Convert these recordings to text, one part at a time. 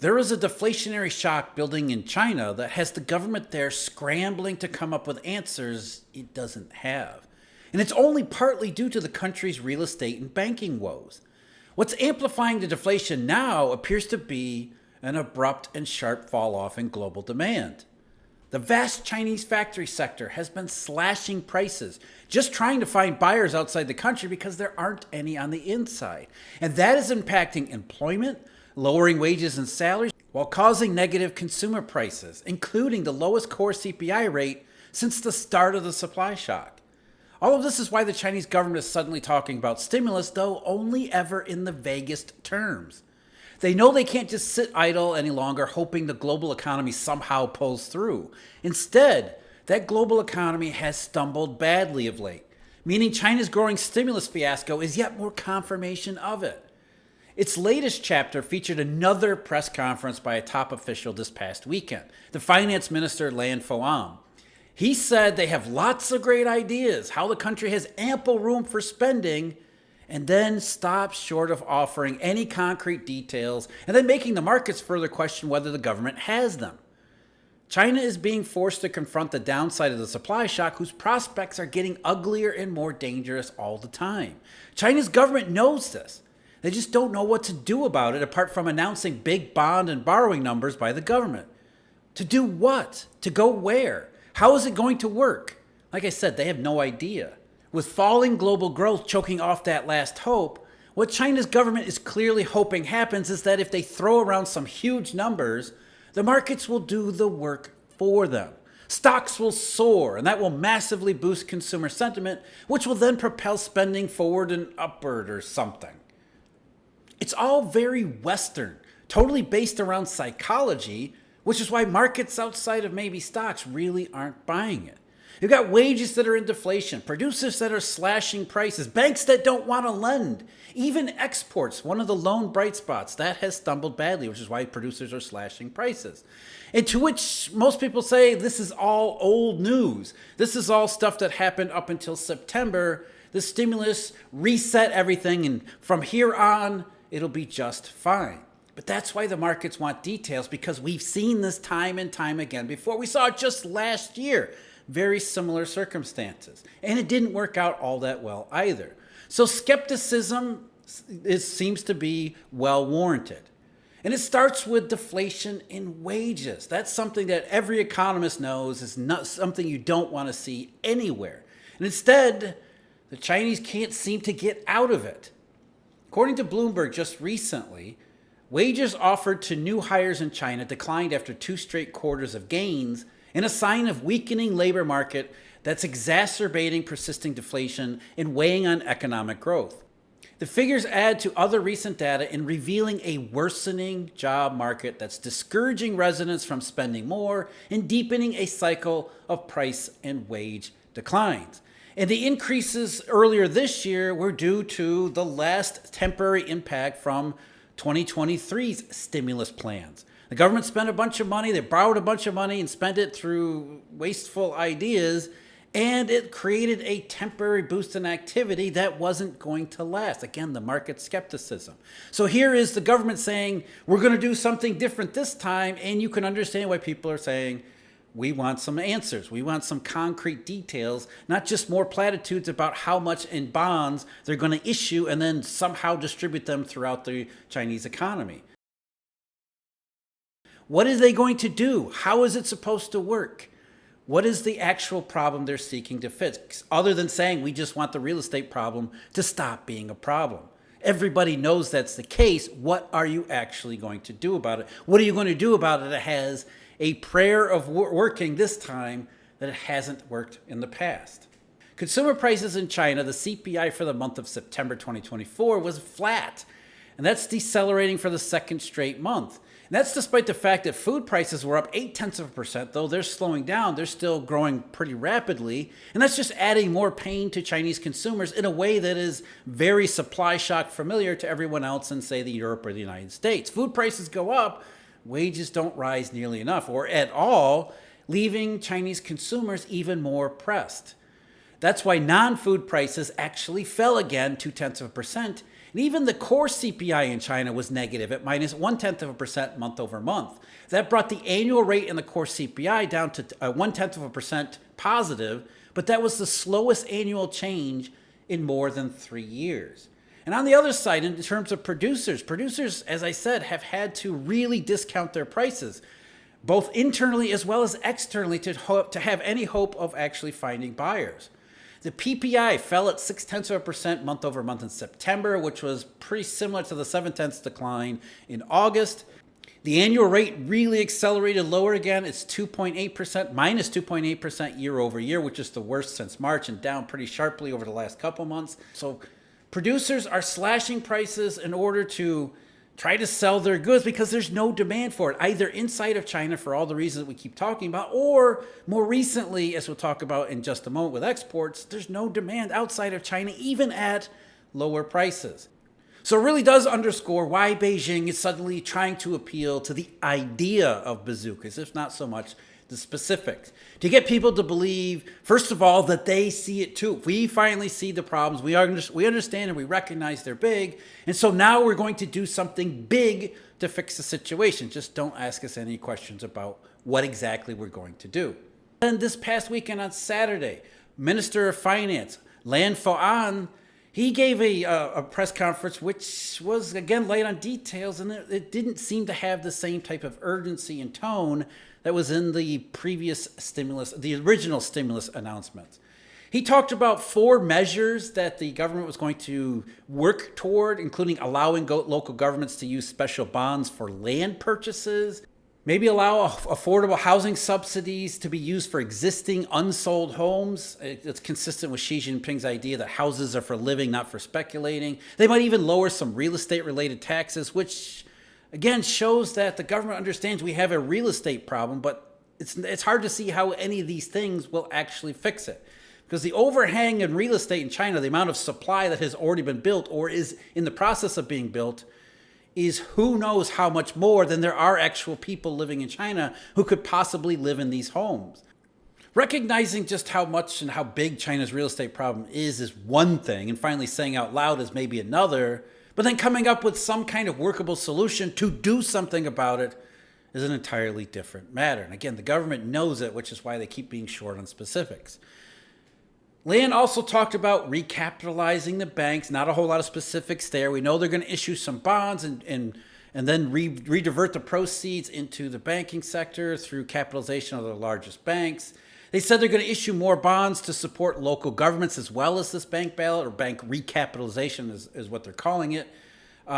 There is a deflationary shock building in China that has the government there scrambling to come up with answers it doesn't have. And it's only partly due to the country's real estate and banking woes. What's amplifying the deflation now appears to be an abrupt and sharp fall off in global demand. The vast Chinese factory sector has been slashing prices, just trying to find buyers outside the country because there aren't any on the inside. And that is impacting employment, lowering wages and salaries, while causing negative consumer prices, including the lowest core CPI rate since the start of the supply shock. All of this is why the Chinese government is suddenly talking about stimulus, though only ever in the vaguest terms. They know they can't just sit idle any longer, hoping the global economy somehow pulls through. Instead, that global economy has stumbled badly of late, meaning China's growing stimulus fiasco is yet more confirmation of it. Its latest chapter featured another press conference by a top official this past weekend, the finance minister Lan Foam. He said they have lots of great ideas, how the country has ample room for spending, and then stops short of offering any concrete details and then making the markets further question whether the government has them. China is being forced to confront the downside of the supply shock, whose prospects are getting uglier and more dangerous all the time. China's government knows this. They just don't know what to do about it apart from announcing big bond and borrowing numbers by the government. To do what? To go where? How is it going to work? Like I said, they have no idea. With falling global growth choking off that last hope, what China's government is clearly hoping happens is that if they throw around some huge numbers, the markets will do the work for them. Stocks will soar, and that will massively boost consumer sentiment, which will then propel spending forward and upward or something. It's all very Western, totally based around psychology, which is why markets outside of maybe stocks really aren't buying it. You've got wages that are in deflation, producers that are slashing prices, banks that don't want to lend, even exports, one of the lone bright spots, that has stumbled badly, which is why producers are slashing prices. And to which most people say this is all old news. This is all stuff that happened up until September. The stimulus reset everything, and from here on, it'll be just fine. But that's why the markets want details, because we've seen this time and time again before. We saw it just last year. Very similar circumstances. And it didn't work out all that well either. So skepticism seems to be well warranted. And it starts with deflation in wages. That's something that every economist knows is not something you don't want to see anywhere. And instead, the Chinese can't seem to get out of it. According to Bloomberg just recently, wages offered to new hires in China declined after 2 straight quarters of gains, in a sign of weakening labor market that's exacerbating persisting deflation and weighing on economic growth. The figures add to other recent data in revealing a worsening job market that's discouraging residents from spending more and deepening a cycle of price and wage declines. And the increases earlier this year were due to the last temporary impact from 2023's stimulus plans. The government spent a bunch of money, they borrowed a bunch of money and spent it through wasteful ideas, and it created a temporary boost in activity that wasn't going to last. Again, the market skepticism. So here is the government saying, we're going to do something different this time, and you can understand why people are saying, we want some answers. We want some concrete details, not just more platitudes about how much in bonds they're going to issue and then somehow distribute them throughout the Chinese economy. What are they going to do? How is it supposed to work? What is the actual problem they're seeking to fix, other than saying we just want the real estate problem to stop being a problem? Everybody knows that's the case. What are you actually going to do about it? What are you going to do about it that has a prayer of working this time that it hasn't worked in the past? Consumer prices in China, the CPI for the month of September 2024, was flat. And that's decelerating for the second straight month. And that's despite the fact that food prices were up 0.8%, though they're slowing down. They're still growing pretty rapidly. And that's just adding more pain to Chinese consumers in a way that is very supply shock familiar to everyone else in, say, Europe or the United States. Food prices go up, wages don't rise nearly enough or at all, leaving Chinese consumers even more pressed. That's why non-food prices actually fell again 0.2%. And even the core CPI in China was negative at minus 0.1% month over month. That brought the annual rate in the core CPI down to 0.1% positive, but that was the slowest annual change in more than 3 years. And on the other side, in terms of producers, as I said, have had to really discount their prices, both internally as well as externally, to have any hope of actually finding buyers. The PPI fell at 0.6% month over month in September, which was pretty similar to the 0.7 decline in August. The annual rate really accelerated lower again. It's 2.8%, minus 2.8% year over year, which is the worst since March and down pretty sharply over the last couple months. So producers are slashing prices in order to try to sell their goods because there's no demand for it, either inside of China for all the reasons that we keep talking about, or more recently, as we'll talk about in just a moment with exports, there's no demand outside of China, even at lower prices. So it really does underscore why Beijing is suddenly trying to appeal to the idea of bazookas, if not so much the specifics, to get people to believe, first of all, that they see it too. We finally see the problems. We understand and we recognize they're big. And so now we're going to do something big to fix the situation. Just don't ask us any questions about what exactly we're going to do. And this past weekend on Saturday, Minister of Finance, Lan Fa'an, he gave a press conference which was, again, light on details, and it didn't seem to have the same type of urgency and tone that was in the previous stimulus, the original stimulus announcements. He talked about 4 measures that the government was going to work toward, including allowing local governments to use special bonds for land purchases, maybe allow affordable housing subsidies to be used for existing unsold homes. It's consistent with Xi Jinping's idea that houses are for living, not for speculating. They might even lower some real estate related taxes, which again shows that the government understands we have a real estate problem, but it's hard to see how any of these things will actually fix it. Because the overhang in real estate in China, the amount of supply that has already been built or is in the process of being built, is who knows how much more than there are actual people living in China who could possibly live in these homes. Recognizing just how much and how big China's real estate problem is one thing, and finally saying out loud is maybe another, but then coming up with some kind of workable solution to do something about it is an entirely different matter. And again, the government knows it, which is why they keep being short on specifics. Lan also talked about recapitalizing the banks, not a whole lot of specifics there. We know they're going to issue some bonds and then redivert the proceeds into the banking sector through capitalization of the largest banks. They said they're going to issue more bonds to support local governments as well as this bank bailout, or bank recapitalization is what they're calling it.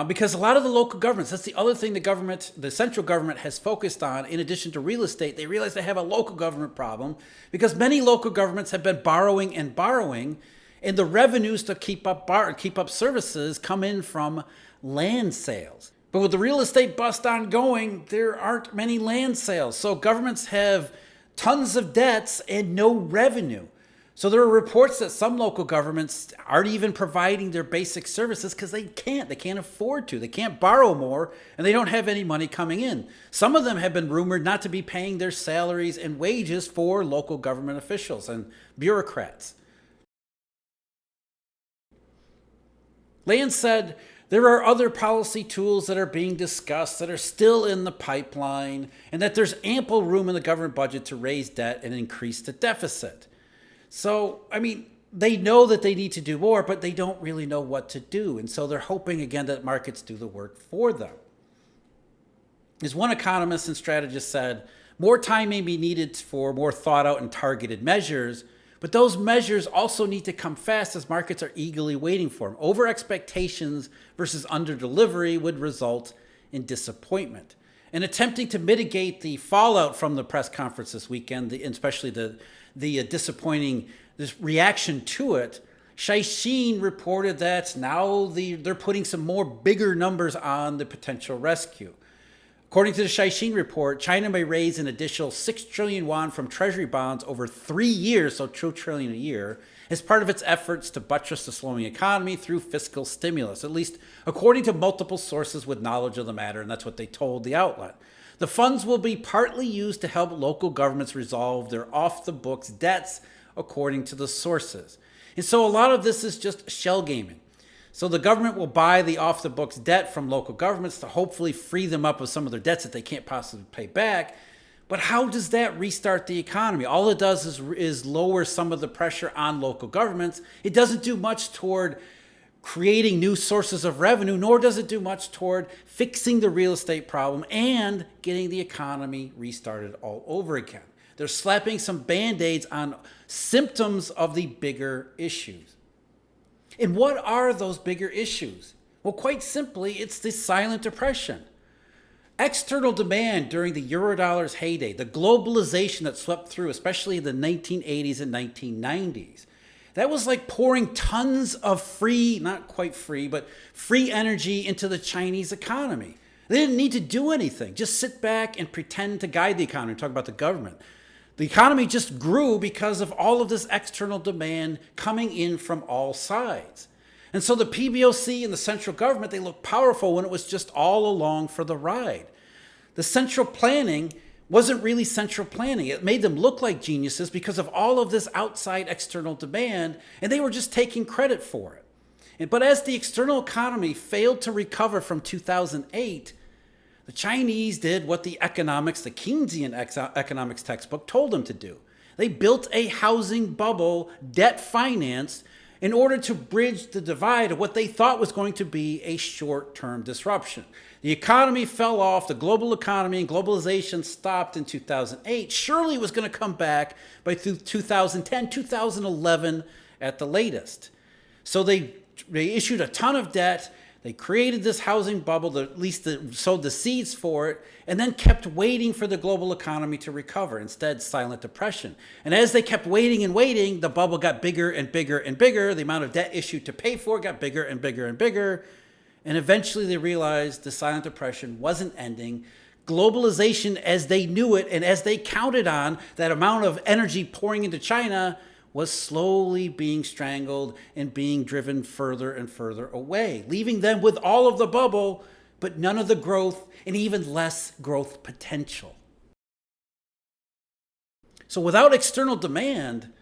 Because a lot of the local governments, that's the other thing the central government has focused on, in addition to real estate, they realize they have a local government problem because many local governments have been borrowing, and the revenues to keep up services come in from land sales. But with the real estate bust ongoing, there aren't many land sales. So governments have tons of debts and no revenue. So there are reports that some local governments aren't even providing their basic services because they can't afford to. They can't borrow more, and they don't have any money coming in. Some of them have been rumored not to be paying their salaries and wages for local government officials and bureaucrats. Lan said there are other policy tools that are being discussed that are still in the pipeline, and that there's ample room in the government budget to raise debt and increase the deficit. So, they know that they need to do more, but they don't really know what to do. And so they're hoping, again, that markets do the work for them. As one economist and strategist said, more time may be needed for more thought out and targeted measures, but those measures also need to come fast as markets are eagerly waiting for them. Over expectations versus under delivery would result in disappointment. And attempting to mitigate the fallout from the press conference this weekend, especially the disappointing reaction to it, Caixin reported that now they're putting some more bigger numbers on the potential rescue. According to the Caixin report, China may raise an additional 6 trillion yuan from Treasury bonds over 3 years, so 2 trillion a year, as part of its efforts to buttress the slowing economy through fiscal stimulus, at least according to multiple sources with knowledge of the matter, and that's what they told the outlet. The funds will be partly used to help local governments resolve their off-the-books debts, according to the sources. And so a lot of this is just shell gaming. So the government will buy the off-the-books debt from local governments to hopefully free them up of some of their debts that they can't possibly pay back. But how does that restart the economy? All it does is lower some of the pressure on local governments. It doesn't do much toward creating new sources of revenue, nor does it do much toward fixing the real estate problem and getting the economy restarted all over again. They're slapping some band-aids on symptoms of the bigger issues. And what are those bigger issues? Well, quite simply, it's the silent depression. External demand during the Eurodollar's heyday, the globalization that swept through, especially in the 1980s and 1990s, that was like pouring tons of free, not quite free, but free energy into the Chinese economy. They didn't need to do anything, just sit back and pretend to guide the economy, talk about the government. The economy just grew because of all of this external demand coming in from all sides. And so the PBOC and the central government, they looked powerful when it was just all along for the ride. The central planning wasn't really central planning. It made them look like geniuses because of all of this outside external demand, and they were just taking credit for it. But as the external economy failed to recover from 2008, the Chinese did what the Keynesian economics textbook told them to do. They built a housing bubble, debt financed, in order to bridge the divide of what they thought was going to be a short-term disruption. The economy fell off, the global economy and globalization stopped in 2008. Surely it was going to come back by 2010, 2011 at the latest. So they issued a ton of debt. They created this housing bubble, at least sowed the seeds for it, and then kept waiting for the global economy to recover. Instead, silent depression. And as they kept waiting and waiting, the bubble got bigger and bigger and bigger. The amount of debt issued to pay for it got bigger and bigger and bigger. And eventually they realized the silent depression wasn't ending. Globalization as they knew it and as they counted on, that amount of energy pouring into China was slowly being strangled and being driven further and further away, leaving them with all of the bubble, but none of the growth and even less growth potential. So without external demand,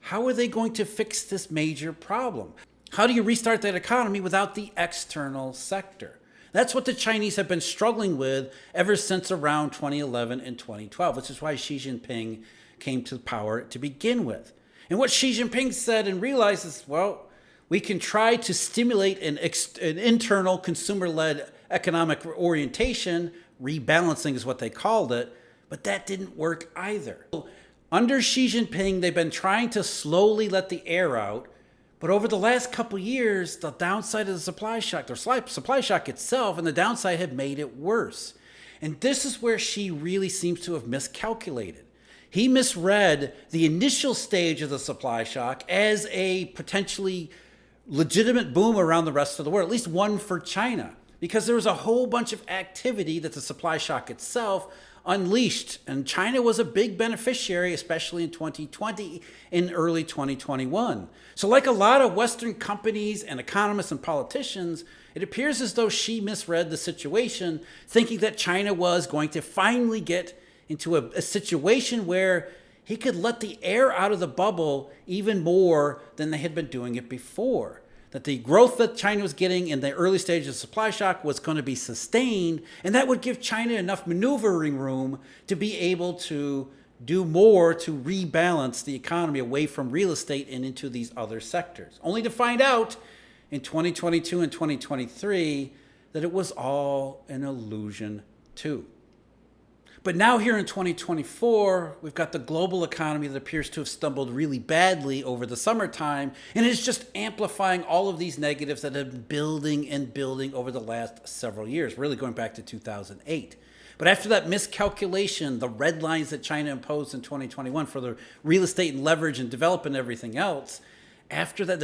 how are they going to fix this major problem? How do you restart that economy without the external sector? That's what the Chinese have been struggling with ever since around 2011 and 2012, which is why Xi Jinping came to power to begin with. And what Xi Jinping said and realized is, well, we can try to stimulate an internal consumer-led economic orientation, rebalancing is what they called it, but that didn't work either. Under Xi Jinping, they've been trying to slowly let the air out, but over the last couple years, the downside of the supply shock itself and the downside have made it worse. And this is where Xi really seems to have miscalculated. He misread the initial stage of the supply shock as a potentially legitimate boom around the rest of the world, at least one for China, because there was a whole bunch of activity that the supply shock itself unleashed. And China was a big beneficiary, especially in 2020 and early 2021. So like a lot of Western companies and economists and politicians, it appears as though Xi misread the situation, thinking that China was going to finally get into a situation where he could let the air out of the bubble even more than they had been doing it before. That the growth that China was getting in the early stages of supply shock was going to be sustained, and that would give China enough maneuvering room to be able to do more to rebalance the economy away from real estate and into these other sectors. Only to find out in 2022 and 2023 that it was all an illusion too. But now here in 2024, we've got the global economy that appears to have stumbled really badly over the summertime, and it's just amplifying all of these negatives that have been building and building over the last several years, really going back to 2008. But after that miscalculation, the red lines that China imposed in 2021 for the real estate and leverage and development and everything else, after that,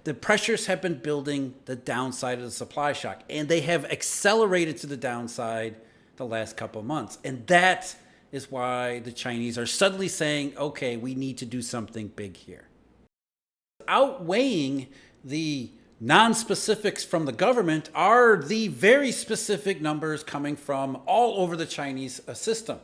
the pressures have been building the downside of the supply shock, and they have accelerated to the downside the last couple of months. And that is why the Chinese are suddenly saying, okay, we need to do something big here. Outweighing the non-specifics from the government are the very specific numbers coming from all over the Chinese system.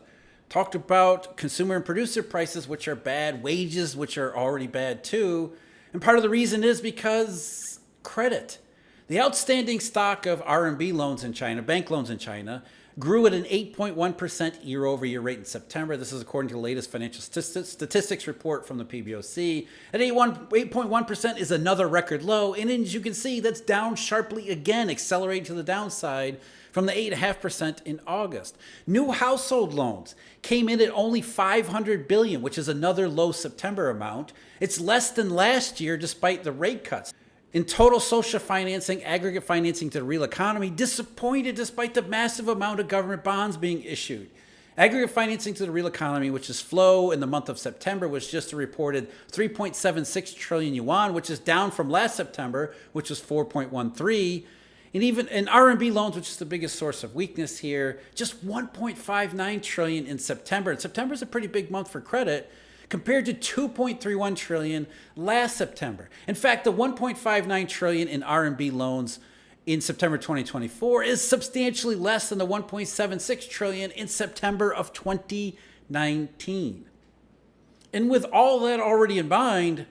Talked about consumer and producer prices, which are bad, wages, which are already bad too. And part of the reason is because credit. The outstanding stock of RMB loans in China, bank loans in China, grew at an 8.1% year-over-year rate in September. This is according to the latest financial statistics report from the PBOC. At 8.1% is another record low, and as you can see, that's down sharply again, accelerating to the downside from the 8.5% in August. New household loans came in at only 500 billion, which is another low September amount. It's less than last year despite the rate cuts. In total, social financing, aggregate financing to the real economy, disappointed despite the massive amount of government bonds being issued. Aggregate financing to the real economy, which is flow in the month of September, was just a reported 3.76 trillion yuan, which is down from last September, which was 4.13. And even in RMB loans, which is the biggest source of weakness here, just 1.59 trillion in September. And September is a pretty big month for credit, compared to 2.31 trillion last September. In fact, the 1.59 trillion in RMB loans in September 2024 is substantially less than the 1.76 trillion in September of 2019. And with all that already in mind,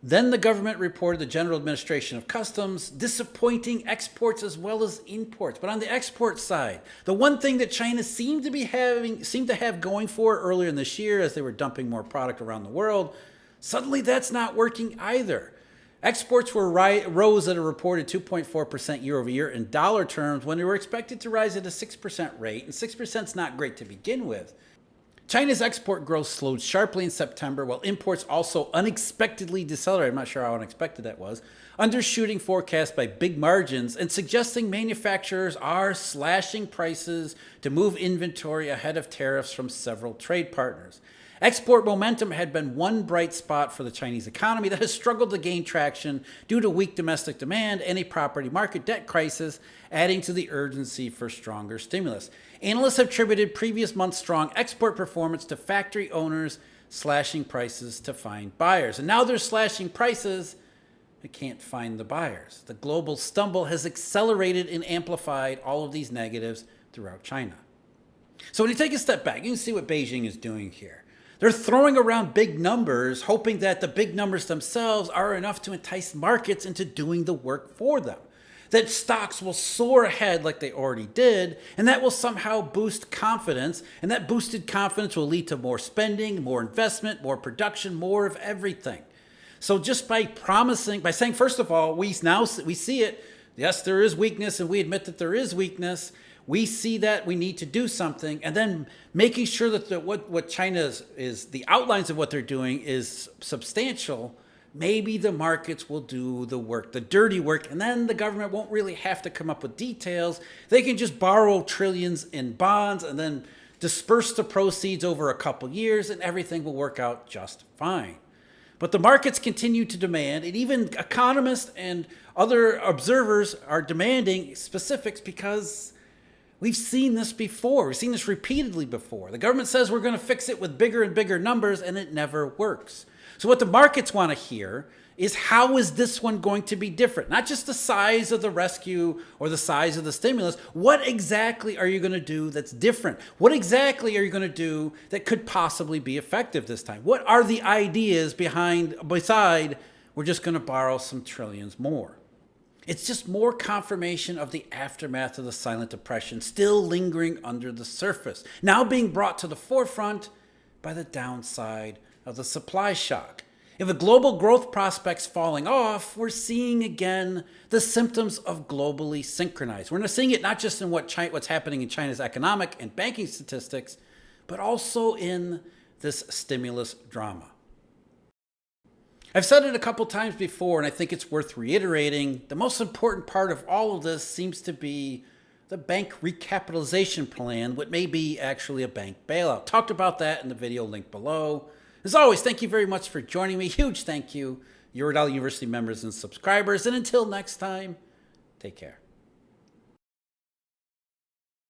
then the government reported the General Administration of Customs disappointing exports as well as imports. But on the export side, the one thing that China seemed to have going for it earlier in this year as they were dumping more product around the world, suddenly that's not working either. Exports rose at a reported 2.4% year over year in dollar terms when they were expected to rise at a 6% rate, and 6% is not great to begin with. China's export growth slowed sharply in September, while imports also unexpectedly decelerated. I'm not sure how unexpected that was, undershooting forecasts by big margins and suggesting manufacturers are slashing prices to move inventory ahead of tariffs from several trade partners. Export momentum had been one bright spot for the Chinese economy that has struggled to gain traction due to weak domestic demand and a property market debt crisis, adding to the urgency for stronger stimulus. Analysts have attributed previous month's strong export performance to factory owners slashing prices to find buyers. And now they're slashing prices, but can't find the buyers. The global stumble has accelerated and amplified all of these negatives throughout China. So when you take a step back, you can see what Beijing is doing here. They're throwing around big numbers, hoping that the big numbers themselves are enough to entice markets into doing the work for them. That stocks will soar ahead like they already did, and that will somehow boost confidence, and that boosted confidence will lead to more spending, more investment, more production, more of everything. So just by saying, first of all, we see it. Yes, there is weakness, and we admit that there is weakness. We see that we need to do something, and then making sure that what China is the outlines of what they're doing is substantial. Maybe the markets will do the work, the dirty work, and then the government won't really have to come up with details. They can just borrow trillions in bonds and then disperse the proceeds over a couple years, and everything will work out just fine. But the markets continue to demand, and even economists and other observers are demanding specifics because we've seen this before. We've seen this repeatedly before. The government says we're going to fix it with bigger and bigger numbers, and it never works. So what the markets want to hear is, how is this one going to be different? Not just the size of the rescue or the size of the stimulus. What exactly are you going to do that's different? What exactly are you going to do that could possibly be effective this time? What are the ideas beside we're just going to borrow some trillions more? It's just more confirmation of the aftermath of the silent depression, still lingering under the surface, now being brought to the forefront by the downside of the supply shock. If the global growth prospects falling off, we're seeing again the symptoms of globally synchronized. We're not seeing it not just in what's happening in China's economic and banking statistics, but also in this stimulus drama. I've said it a couple times before, and I think it's worth reiterating. The most important part of all of this seems to be the bank recapitalization plan, what may be actually a bank bailout. Talked about that in the video link below. As always, thank you very much for joining me. Huge thank you, Eurodollar University members and subscribers. And until next time, take care.